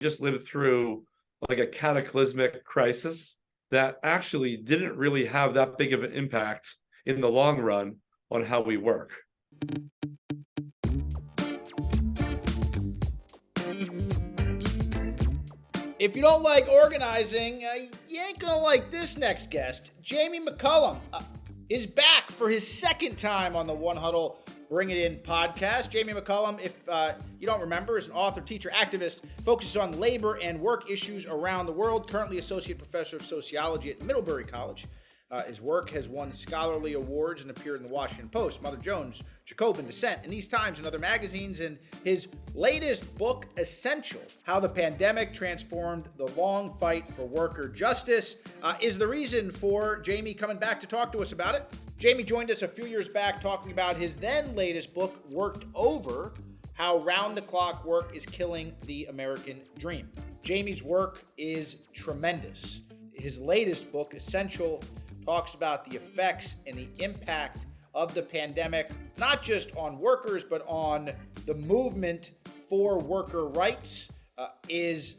just lived through like a cataclysmic crisis that actually didn't really have that big of an impact in the long run on how we work. If you don't like organizing, you ain't gonna like this next guest. Jamie McCallum is back for his second time on the One Huddle Bring It In podcast. Jamie McCallum, if you don't remember, is an author, teacher, activist, focuses on labor and work issues around the world, currently associate professor of sociology at Middlebury College. His work has won scholarly awards and appeared in the Washington Post, Mother Jones, Jacobin, Dissent, and These Times, and other magazines. And his latest book, Essential: How the Pandemic Transformed the Long Fight for Worker Justice, is the reason for Jamie coming back to talk to us about it. Jamie joined us a few years back talking about his then latest book, Worked Over: How Round-the-Clock Work is Killing the American Dream. Jamie's work is tremendous. His latest book, Essential, talks about the effects and the impact of the pandemic, not just on workers, but on the movement for worker rights, is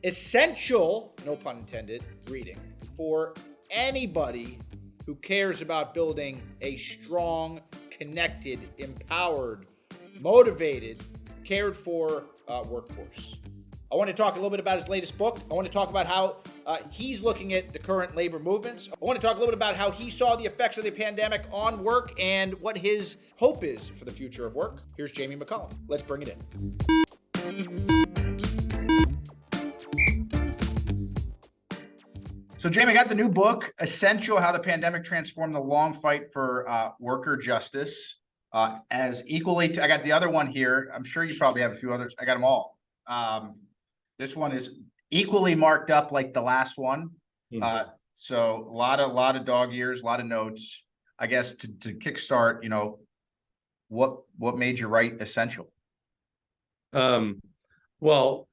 essential, no pun intended, reading for anybody who cares about building a strong, connected, empowered, motivated, cared for workforce. I want to talk a little bit about his latest book. I want to talk about how he's looking at the current labor movements. I want to talk a little bit about how he saw the effects of the pandemic on work and what his hope is for the future of work. Here's Jamie McCallum. Let's bring it in. So, Jamie, I got the new book, Essential: How the Pandemic Transformed the Long Fight for Worker Justice. As equally, I got the other one here. I'm sure you probably have a few others. I got them all. This one is equally marked up like the last one. So a lot of dog ears, a lot of notes. I guess to kickstart, what made you write Essential? Well,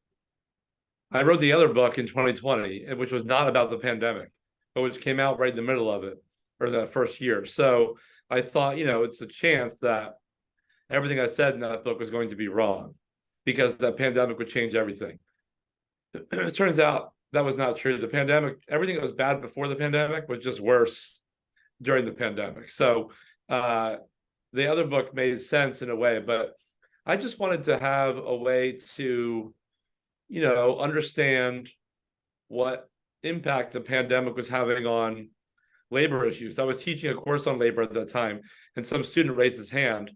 I wrote the other book in 2020, which was not about the pandemic, but which came out right in the middle of it, or that first year. So I thought, it's a chance that everything I said in that book was going to be wrong, because the pandemic would change everything. It turns out that was not true. The pandemic, everything that was bad before the pandemic was just worse during the pandemic. So the other book made sense in a way, but I just wanted to have a way to, understand what impact the pandemic was having on labor issues. I was teaching a course on labor at that time, and some student raised his hand,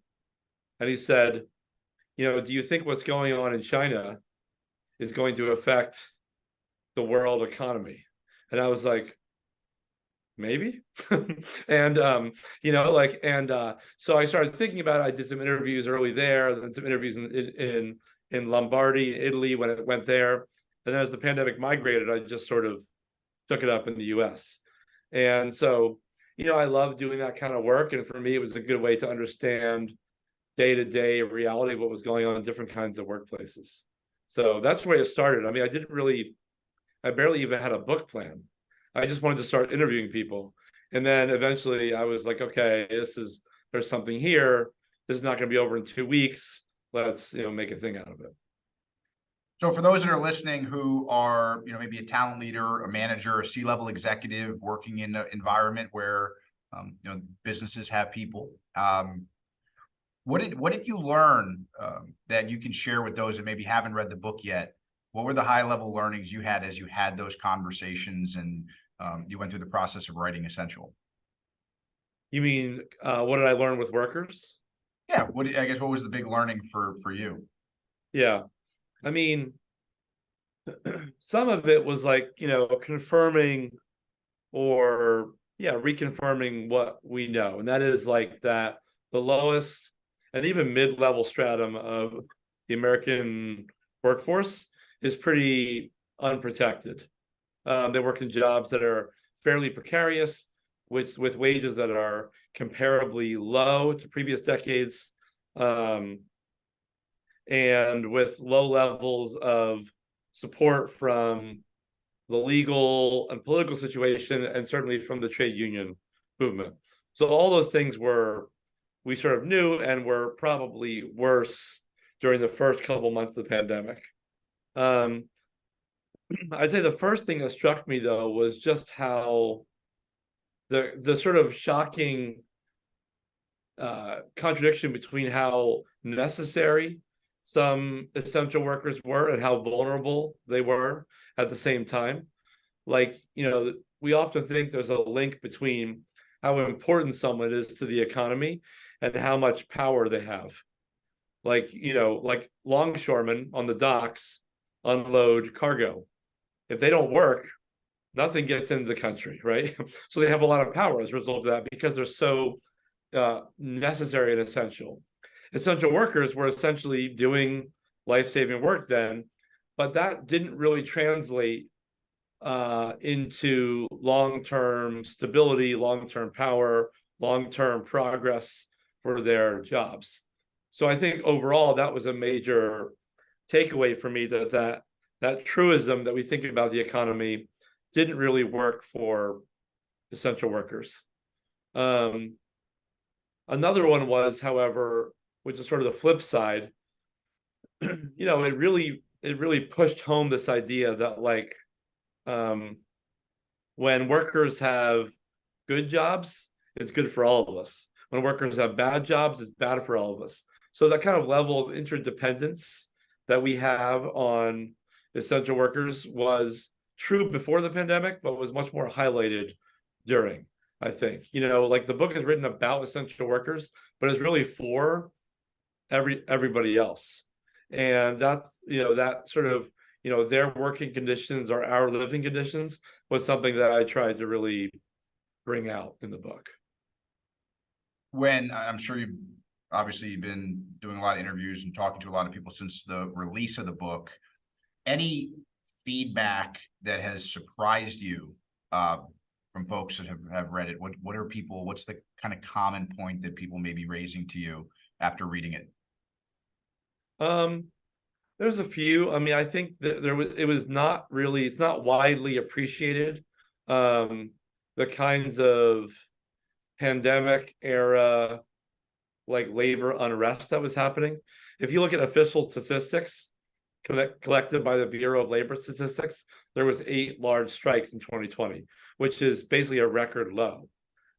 and he said, do you think what's going on in China is going to affect the world economy? And I was like, maybe. And so I started thinking about it. I did some interviews early there, then some interviews in Lombardy, Italy, when it went there. And then as the pandemic migrated, I just sort of took it up in the US. And so, I love doing that kind of work. And for me, it was a good way to understand day-to-day reality of what was going on in different kinds of workplaces. So that's where it started. I mean, I barely even had a book plan. I just wanted to start interviewing people. And then eventually I was like, okay, there's something here. This is not going to be over in 2 weeks. Let's, make a thing out of it. So for those that are listening who are, maybe a talent leader, a manager, a C-level executive working in an environment where, businesses have people, what did you learn that you can share with those that maybe haven't read the book yet? What were the high-level learnings you had as you had those conversations and you went through the process of writing Essential? You mean, what did I learn with workers? Yeah, what was the big learning for you? Yeah, I mean, some of it was like, confirming or reconfirming what we know. And that is like that the lowest and even mid-level stratum of the American workforce is pretty unprotected. They work in jobs that are fairly precarious, with wages that are comparably low to previous decades, and with low levels of support from the legal and political situation, and certainly from the trade union movement. So all those things we sort of knew and were probably worse during the first couple months of the pandemic. I'd say the first thing that struck me though was just how the sort of shocking contradiction between how necessary some essential workers were and how vulnerable they were at the same time. Like, we often think there's a link between how important someone is to the economy and how much power they have. Like, like longshoremen on the docks unload cargo. If they don't work, nothing gets into the country, right? So they have a lot of power as a result of that because they're so necessary and essential. Essential workers were essentially doing life-saving work then, but that didn't really translate into long-term stability, long-term power, long-term progress for their jobs. So I think overall that was a major takeaway for me, that truism that we think about the economy didn't really work for essential workers. Another one was, however, which is sort of the flip side, it really pushed home this idea that like when workers have good jobs, it's good for all of us. When workers have bad jobs, it's bad for all of us. So that kind of level of interdependence that we have on essential workers was true before the pandemic, but was much more highlighted during, I think. Like the book is written about essential workers, but it's really for everybody else. And that's, that sort of, their working conditions or our living conditions was something that I tried to really bring out in the book. When I'm sure you've obviously been doing a lot of interviews and talking to a lot of people since the release of the book, any feedback that has surprised you from folks that have read it? What's the kind of common point that people may be raising to you after reading it? There's a few. I mean, I think that it's not widely appreciated. The kinds of pandemic era like labor unrest that was happening. If you look at official statistics collected by the Bureau of Labor Statistics, there was 8 large strikes in 2020, which is basically a record low.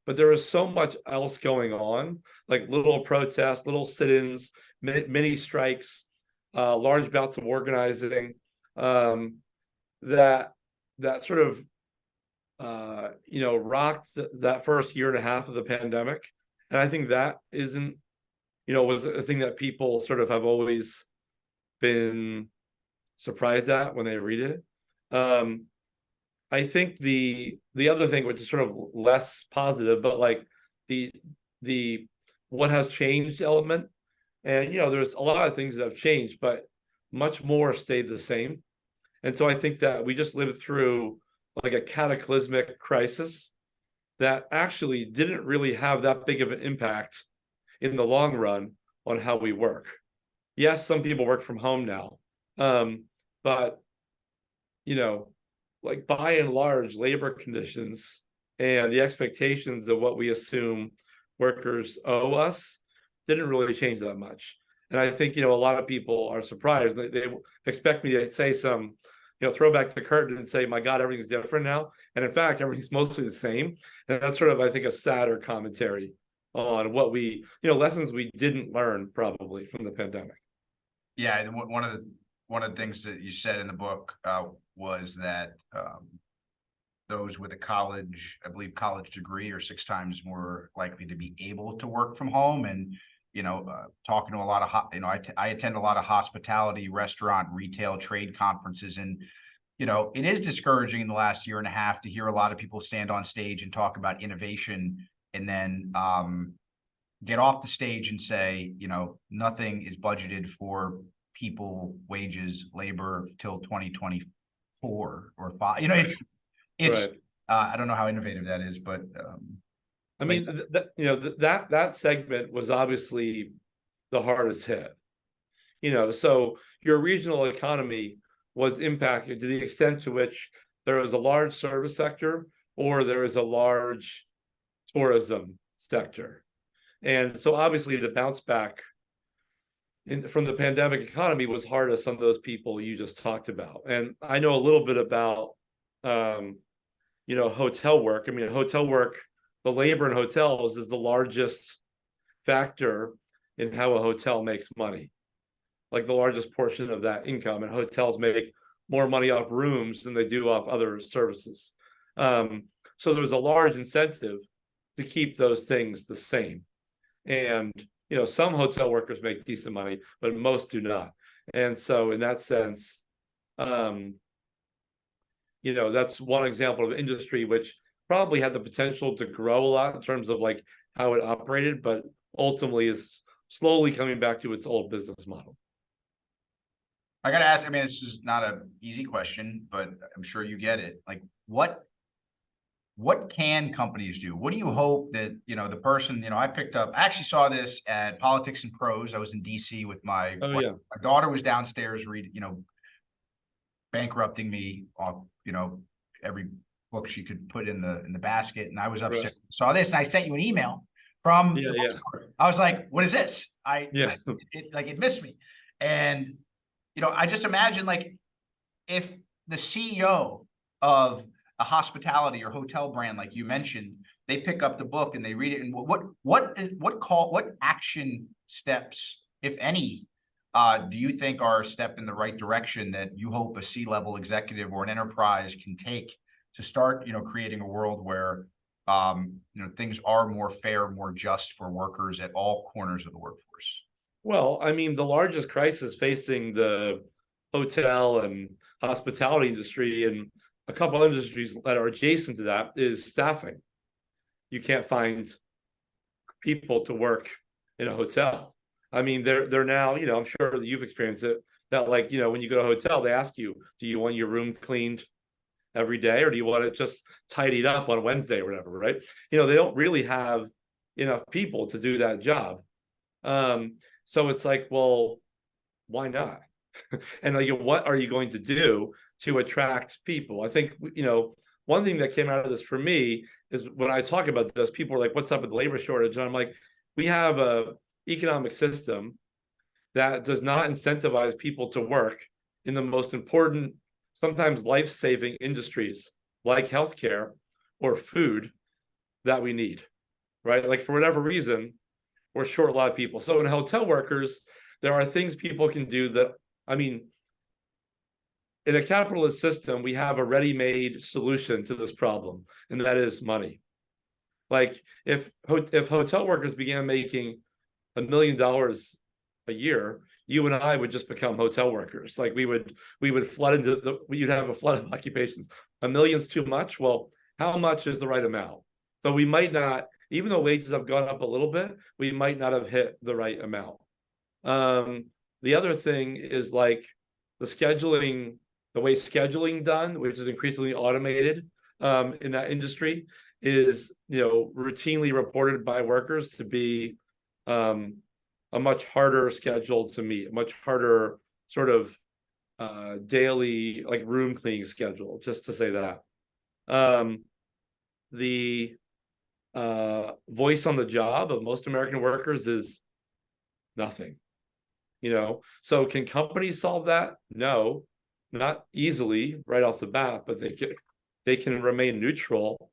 But there was so much else going on, like little protests, little sit-ins, mini strikes, large bouts of organizing, that sort of rocked that first year and a half of the pandemic. And I think that was a thing that people sort of have always been surprised at when they read it. I think the other thing, which is sort of less positive, but like the what has changed element, and there's a lot of things that have changed, but much more stayed the same. And so I think that we just lived through like a cataclysmic crisis that actually didn't really have that big of an impact in the long run on how we work. Yes, some people work from home now, but like by and large, labor conditions and the expectations of what we assume workers owe us didn't really change that much. And I think a lot of people are surprised. They expect me to say some, throw back the curtain and say, my God, everything's different now. And in fact, everything's mostly the same. And that's sort of, I think, a sadder commentary on what lessons we didn't learn probably from the pandemic. Yeah, one of the things that you said in the book was that those with a college degree are 6 times more likely to be able to work from home. And talking to a lot of I attend a lot of hospitality, restaurant, retail, trade conferences, and it is discouraging in the last year and a half to hear a lot of people stand on stage and talk about innovation and then get off the stage and say, nothing is budgeted for people, wages, labor till 2024 or 5. It's right. I don't know how innovative that is, but I mean, that segment was obviously the hardest hit. So your regional economy was impacted to the extent to which there was a large service sector or there is a large tourism sector. And so obviously the bounce back, from the pandemic economy was hardest on those people you just talked about. And I know a little bit about, hotel work. I mean, hotel work, the labor in hotels is the largest factor in how a hotel makes money, like the largest portion of that income. And hotels make more money off rooms than they do off other services. So there's a large incentive to keep those things the same. And some hotel workers make decent money, but most do not. And so in that sense, that's one example of industry which probably had the potential to grow a lot in terms of like how it operated, but ultimately is slowly coming back to its old business model. I got to ask, I mean, this is not an easy question, but I'm sure you get it. Like, what can companies do? What do you hope that, the person, I actually saw this at Politics and Prose. I was in DC with my daughter was downstairs reading, bankrupting me off, every book she could put in the basket. And I was upstairs, right. Saw this, and I sent you an email from the bookstore. I was like, what is this? It missed me. And, I just imagine, like, if the CEO of a hospitality or hotel brand, like you mentioned, they pick up the book and they read it, and what action steps, if any, do you think are a step in the right direction that you hope a C-level executive or an enterprise can take to start, creating a world where, things are more fair, more just for workers at all corners of the workforce? Well, I mean, the largest crisis facing the hotel and hospitality industry and a couple of industries that are adjacent to that is staffing. You can't find people to work in a hotel. I mean, they're now, I'm sure that you've experienced it, that like, when you go to a hotel, they ask you, do you want your room cleaned every day, or do you want it just tidied up on Wednesday or whatever, right? They don't really have enough people to do that job. So it's like, well, why not? And like, what are you going to do to attract people? I think, one thing that came out of this for me is when I talk about this, people are like, what's up with the labor shortage? And I'm like, we have a economic system that does not incentivize people to work in the most important, sometimes life-saving industries like healthcare or food that we need, right? Like, for whatever reason, we're short a lot of people. So in hotel workers, there are things people can do that, I mean, in a capitalist system, we have a ready-made solution to this problem, and that is money. Like, if hotel workers began making $1 million a year, you and I would just become hotel workers. Like, we would flood into you'd have a flood of occupations. $1 million's too much. Well, how much is the right amount? So we might not, even though wages have gone up a little bit, we might not have hit the right amount. The other thing is like the way scheduling done, which is increasingly automated in that industry, is routinely reported by workers to be a much harder schedule to meet, a much harder sort of daily, like, room cleaning schedule, just to say that. The voice on the job of most American workers is nothing. So can companies solve that? No, not easily right off the bat, but they can remain neutral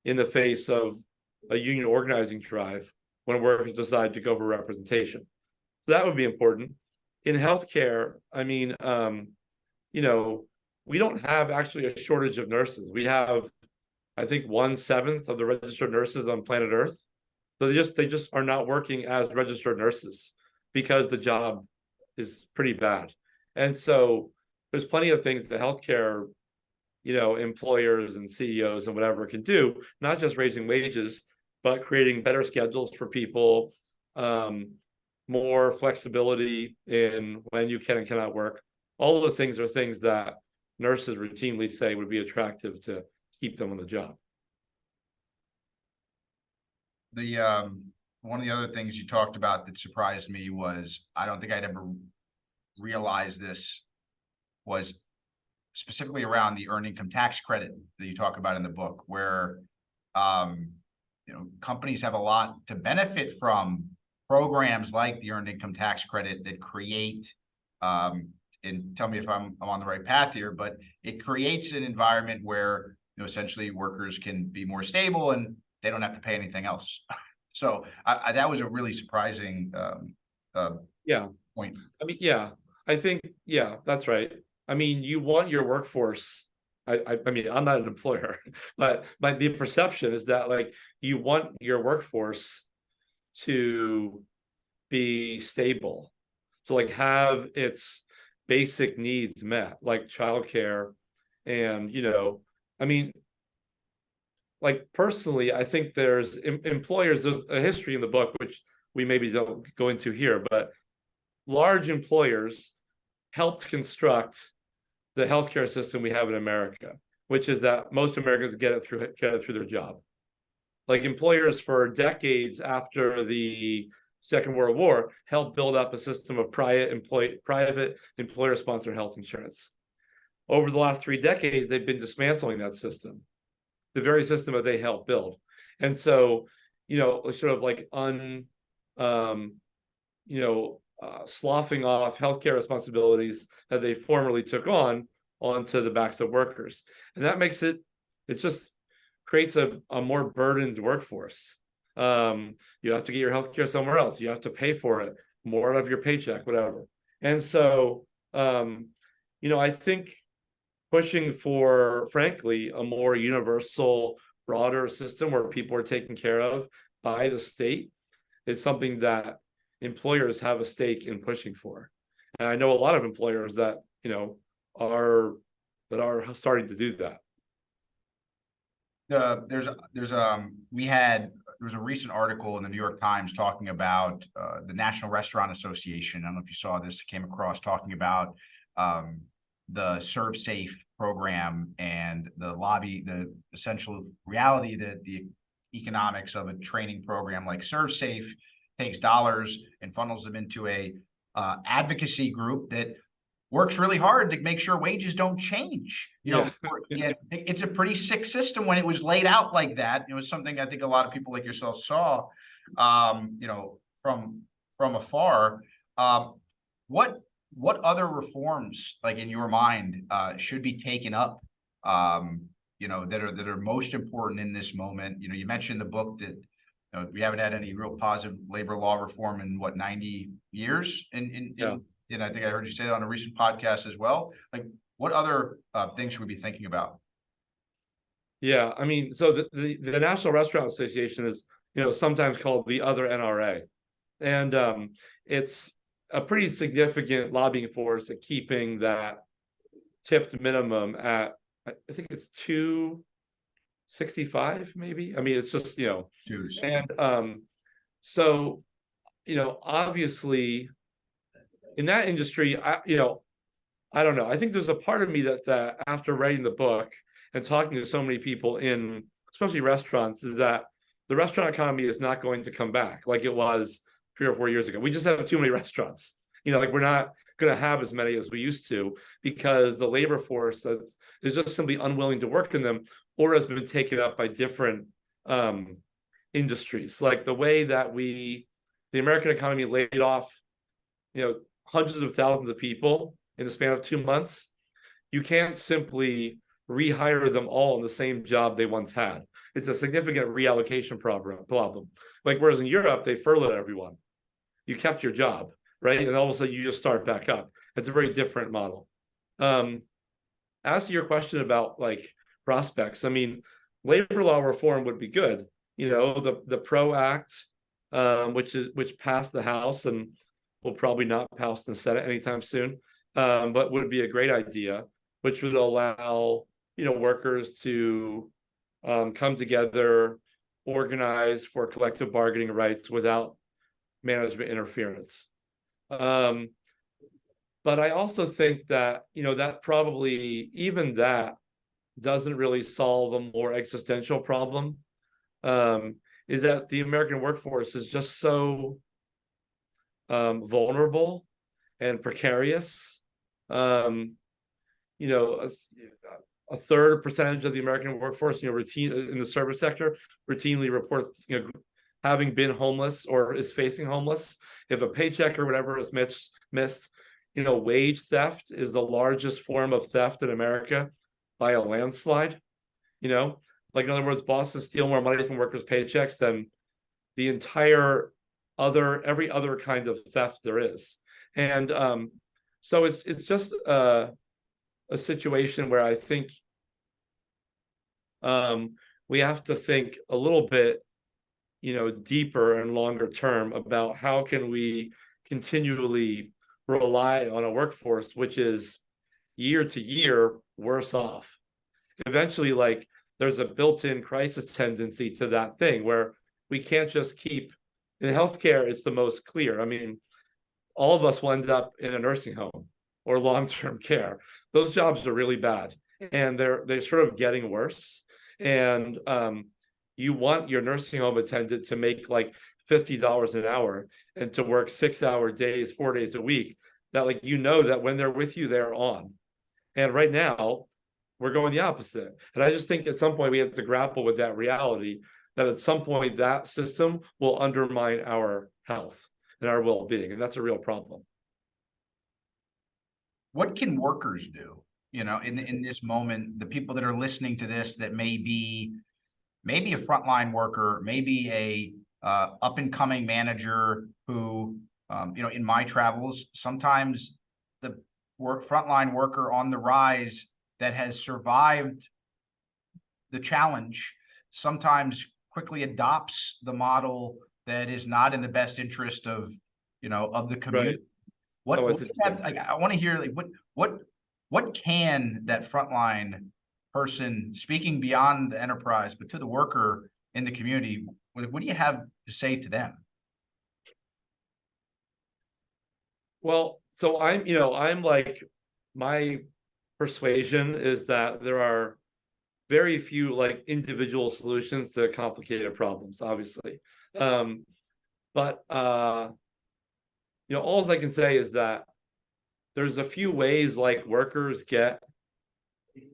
in the face of a union organizing drive when workers decide to go for representation. So that would be important. In healthcare, I mean, we don't have actually a shortage of nurses. We have, I think, 1/7 of the registered nurses on planet Earth. So they just are not working as registered nurses because the job is pretty bad. And so there's plenty of things that healthcare, employers and CEOs and whatever can do, not just raising wages, but creating better schedules for people, more flexibility in when you can and cannot work. All of those things are things that nurses routinely say would be attractive to keep them on the job. One of the other things you talked about that surprised me was, I don't think I'd ever realized this, was specifically around the earned income tax credit that you talk about in the book, where companies have a lot to benefit from programs like the earned income tax credit that create, and tell me if I'm on the right path here, but it creates an environment where, essentially workers can be more stable and they don't have to pay anything else. So that was a really surprising Yeah. point. I mean, yeah, I think, yeah, that's right. I mean, you want your workforce. I mean, I'm not an employer, but the perception is that like you want your workforce to be stable, to like have its basic needs met, like childcare, and I mean, like personally, I think there's employers. There's a history in the book which we maybe don't go into here, but large employers helped construct the healthcare system we have in America, which is that most Americans get it through their job. Like employers for decades after the Second World War helped build up a system of private employer-sponsored health insurance. Over the last 3 decades, they've been dismantling that system, the very system that they helped build. And so, sort of like sloughing off healthcare responsibilities that they formerly took onto the backs of workers. And that makes it just creates a more burdened workforce. You have to get your healthcare somewhere else. You have to pay for it more out of your paycheck, whatever. And so, I think pushing for, frankly, a more universal, broader system where people are taken care of by the state is something that employers have a stake in pushing for. And I know a lot of employers that, are starting to do that. There was a recent article in the New York Times talking about the National Restaurant Association. I don't know if you saw this, came across talking about the Serve Safe program and the essential reality that the economics of a training program like Serve Safe takes dollars and funnels them into a advocacy group that works really hard to make sure wages don't change. It's a pretty sick system when it was laid out like that. It was something I think a lot of people like yourself saw, from afar. What other reforms, like in your mind, should be taken up, that are most important in this moment? You mentioned in the book that we haven't had any real positive labor law reform in 90 years. And I think I heard you say that on a recent podcast as well. Like, what other things should we be thinking about? Yeah, I mean, so the National Restaurant Association is, sometimes called the other NRA, and it's a pretty significant lobbying force at keeping that tipped minimum at, I think it's $2.65, maybe. I mean, it's just and so obviously in that industry, I don't know. I think there's a part of me that after writing the book and talking to so many people in especially restaurants, is that the restaurant economy is not going to come back like it was 3 or 4 years ago. We just have too many restaurants. Like we're not going to have as many as we used to because the labor force is just simply unwilling to work in them or has been taken up by different industries. Like the way that the American economy laid off, hundreds of thousands of people in the span of 2 months, you can't simply rehire them all in the same job they once had. It's a significant reallocation problem. Like whereas in Europe, they furloughed everyone. You kept your job, right? And all of a sudden you just start back up. It's a very different model. As to your question about like prospects, I mean, labor law reform would be good. The PRO Act, which passed the House and will probably not pass the Senate anytime soon, but would be a great idea, which would allow workers to come together, organize for collective bargaining rights without management interference. But I also think that that probably even that doesn't really solve a more existential problem. Is that the American workforce is just so vulnerable and precarious. A third percentage of the American workforce, routine in the service sector, routinely reports, having been homeless or is facing homeless, if a paycheck or whatever is missed, wage theft is the largest form of theft in America by a landslide. Like, in other words, bosses steal more money from workers' paychecks than the entire every other kind of theft there is. And so it's just a situation where I think we have to think a little bit, deeper and longer term about how can we continually rely on a workforce which is year to year worse off. Eventually, like, there's a built-in crisis tendency to that thing where we can't just keep, in healthcare, it's the most clear. I mean, all of us will end up in a nursing home or long-term care. Those jobs are really bad, and they're sort of getting worse. And you want your nursing home attendant to make like $50 an hour and to work 6-hour days, 4 days a week, that, like, that when they're with you, they're on. And right now, we're going the opposite. And I just think at some point we have to grapple with that reality, that at some point that system will undermine our health and our well-being. And that's a real problem. What can workers do, in this moment, the people that are listening to this, that may be maybe a frontline worker, maybe a up and coming manager who, in my travels, sometimes the frontline worker on the rise that has survived the challenge sometimes quickly adopts the model that is not in the best interest of the community. Right. I want to hear, like, what can that frontline person, speaking beyond the enterprise but to the worker in the community, what do you have to say to them? Well, so I'm like, my persuasion is that there are very few like individual solutions to complicated problems, obviously. But all I can say is that there's a few ways like workers get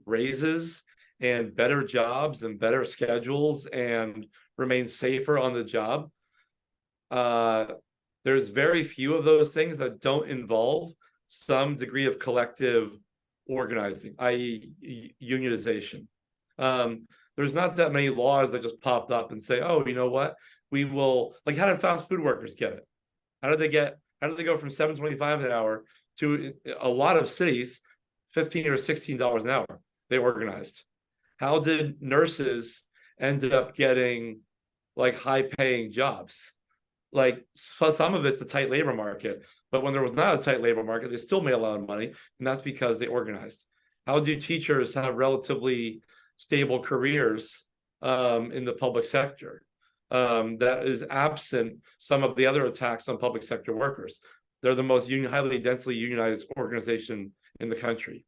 raises and better jobs and better schedules and remain safer on the job. There's very few of those things that don't involve some degree of collective organizing, i.e. unionization. There's not that many laws that just popped up and say, oh, you know what, we will, like, how did fast food workers get it? How did they go from $7.25 an hour to, a lot of cities, $15 or $16 an hour? They organized. How did nurses ended up getting like high paying jobs? Like, some of it's the tight labor market, but when there was not a tight labor market, they still made a lot of money, and that's because they organized. How do teachers have relatively stable careers in the public sector? That is absent some of the other attacks on public sector workers. They're the most highly densely unionized organization in the country.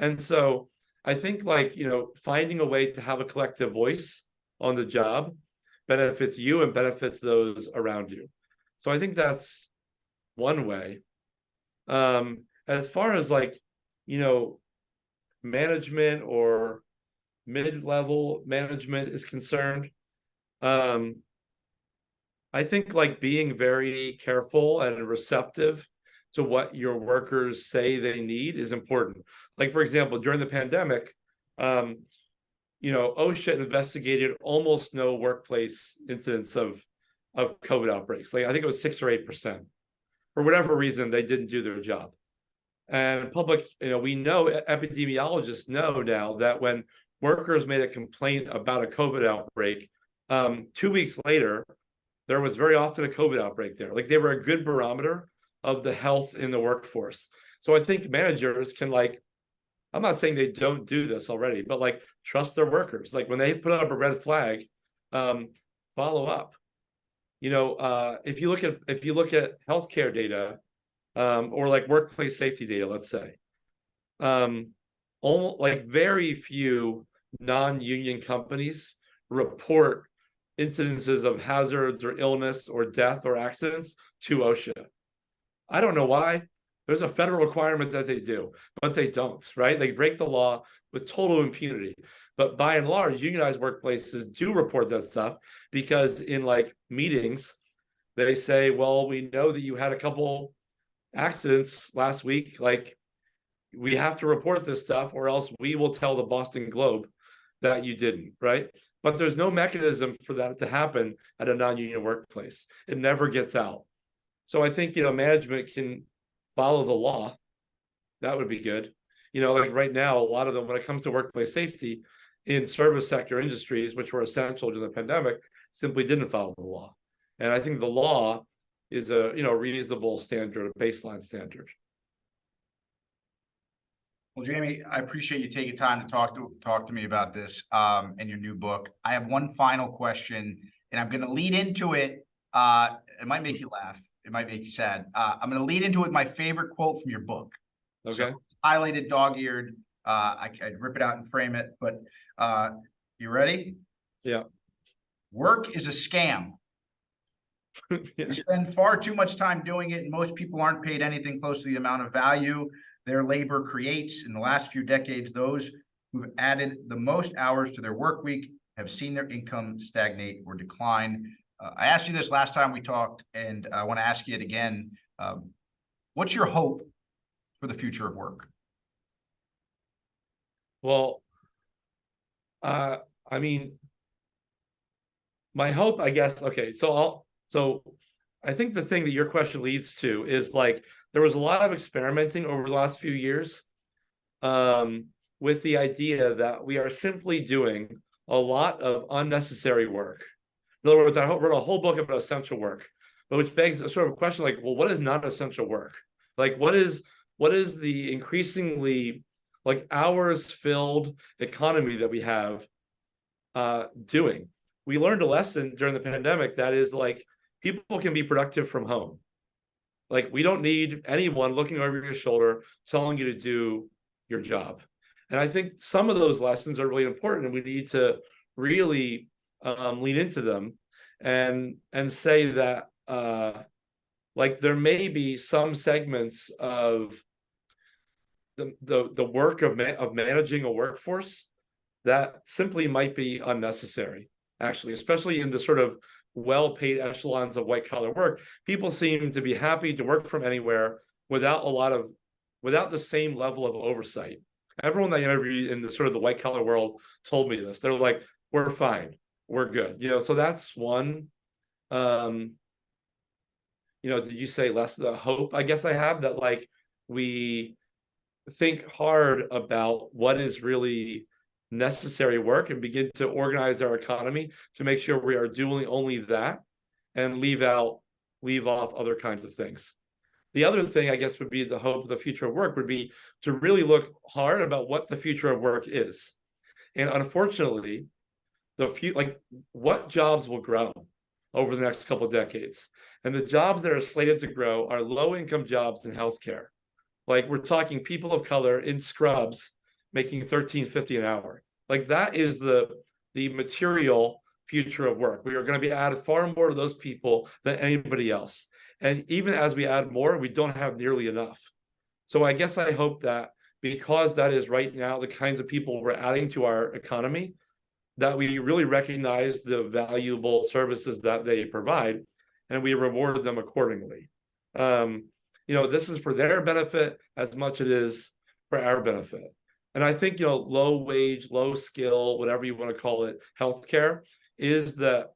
And so I think, like, finding a way to have a collective voice on the job benefits you and benefits those around you. So I think that's one way. As far as like, management or mid-level management is concerned, I think like being very careful and receptive to what your workers say they need is important. Like, for example, during the pandemic, OSHA investigated almost no workplace incidents of COVID outbreaks. Like, I think it was 6 or 8%. For whatever reason, they didn't do their job. And public, we know, epidemiologists know now that when workers made a complaint about a COVID outbreak, 2 weeks later, there was very often a COVID outbreak there. Like, they were a good barometer of the health in the workforce. So I think managers can, like, I'm not saying they don't do this already, but like, trust their workers. Like, when they put up a red flag, follow up. If you look at healthcare data, or like workplace safety data, let's say, almost like very few non-union companies report incidences of hazards or illness or death or accidents to OSHA. I don't know why. There's a federal requirement that they do, but they don't, right? They break the law with total impunity. But by and large, unionized workplaces do report that stuff because in like meetings, they say, well, we know that you had a couple accidents last week. Like, we have to report this stuff or else we will tell the Boston Globe that you didn't, right? But there's no mechanism for that to happen at a non-union workplace. It never gets out. So I think, management can follow the law. That would be good. Like right now, a lot of them, when it comes to workplace safety in service sector industries, which were essential during the pandemic, simply didn't follow the law. And I think the law is a, reasonable standard, a baseline standard. Well, Jamie, I appreciate you taking time to talk to me about this and your new book. I have one final question, and I'm going to lead into it. It might make you laugh. It might make you sad. I'm going to lead into it with my favorite quote from your book. Okay. So, highlighted, dog-eared. I'd rip it out and frame it. But you ready? Yeah. Work is a scam. Yeah. You spend far too much time doing it, and most people aren't paid anything close to the amount of value their labor creates. In the last few decades, those who've added the most hours to their work week have seen their income stagnate or decline. I asked you this last time we talked, and I want to ask you it again. What's your hope for the future of work? Well, I mean, my hope, I guess, okay, so I think the thing that your question leads to is like, there was a lot of experimenting over the last few years with the idea that we are simply doing a lot of unnecessary work. In other words, I wrote a whole book about essential work, but which begs a sort of question like, well, what is non-essential work? Like, what is the increasingly like hours-filled economy that we have doing? We learned a lesson during the pandemic that is like, people can be productive from home. Like, we don't need anyone looking over your shoulder telling you to do your job. And I think some of those lessons are really important, and we need to really lean into them and say that like there may be some segments of the work of managing a workforce that simply might be unnecessary, actually, especially in the sort of well-paid echelons of white-collar work. People seem to be happy to work from anywhere without the same level of oversight. Everyone I interviewed in the sort of the white-collar world told me this. They're like, we're fine, we're good. So that's one. Did you say less the hope? I guess I have that, like, we think hard about what is really necessary work and begin to organize our economy to make sure we are doing only that and leave off other kinds of things. The other thing, I guess, would be the hope of the future of work would be to really look hard about what the future of work is. And unfortunately, what jobs will grow over the next couple of decades. And the jobs that are slated to grow are low-income jobs in healthcare. Like, we're talking people of color in scrubs making $13.50 an hour. Like, that is the material future of work. We are going to be added far more to those people than anybody else. And even as we add more, we don't have nearly enough. So I guess I hope that because that is right now the kinds of people we're adding to our economy, that we really recognize the valuable services that they provide and we reward them accordingly. This is for their benefit as much as it is for our benefit. And I think, low wage, low skill, whatever you want to call it, healthcare is the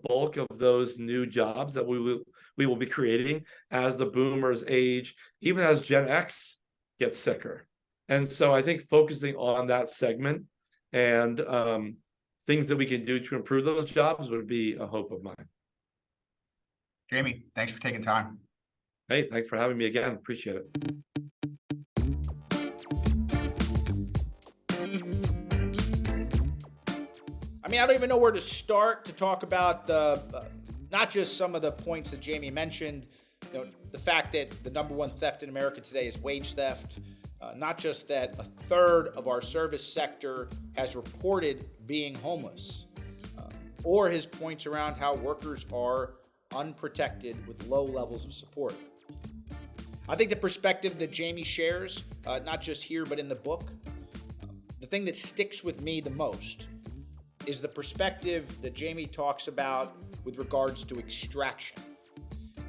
bulk of those new jobs that we will be creating as the boomers age, even as Gen X gets sicker. And so I think focusing on that segment and things that we can do to improve those jobs would be a hope of mine. Jamie, thanks for taking time. Hey, thanks for having me again. Appreciate it. I mean, I don't even know where to start to talk about not just some of the points that Jamie mentioned, the fact that the number one theft in America today is wage theft, not just that a third of our service sector has reported being homeless, or his points around how workers are unprotected with low levels of support. I think the perspective that Jamie shares, not just here but in the book, the thing that sticks with me the most is the perspective that Jamie talks about with regards to extraction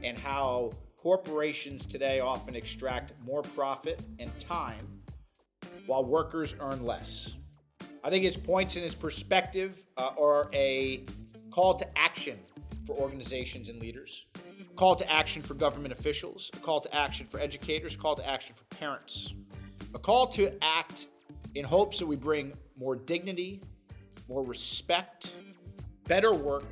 and how corporations today often extract more profit and time while workers earn less. I think his points and his perspective are a call to action for organizations and leaders, a call to action for government officials, a call to action for educators, a call to action for parents, a call to act in hopes that we bring more dignity, more respect, better work,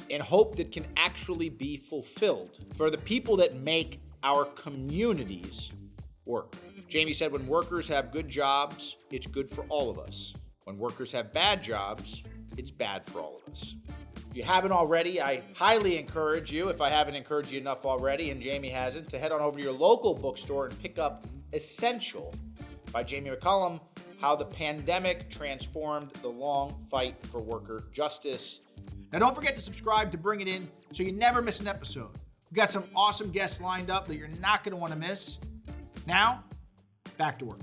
and hope that can actually be fulfilled for the people that make our communities work. Jamie said when workers have good jobs, it's good for all of us. When workers have bad jobs, it's bad for all of us. If you haven't already, I highly encourage you, if I haven't encouraged you enough already and Jamie hasn't, to head on over to your local bookstore and pick up Essential by Jamie McCallum, How the Pandemic Transformed the Long Fight for Worker Justice. Now don't forget to subscribe to Bring It In so you never miss an episode. We've got some awesome guests lined up that you're not going to want to miss. Now, back to work.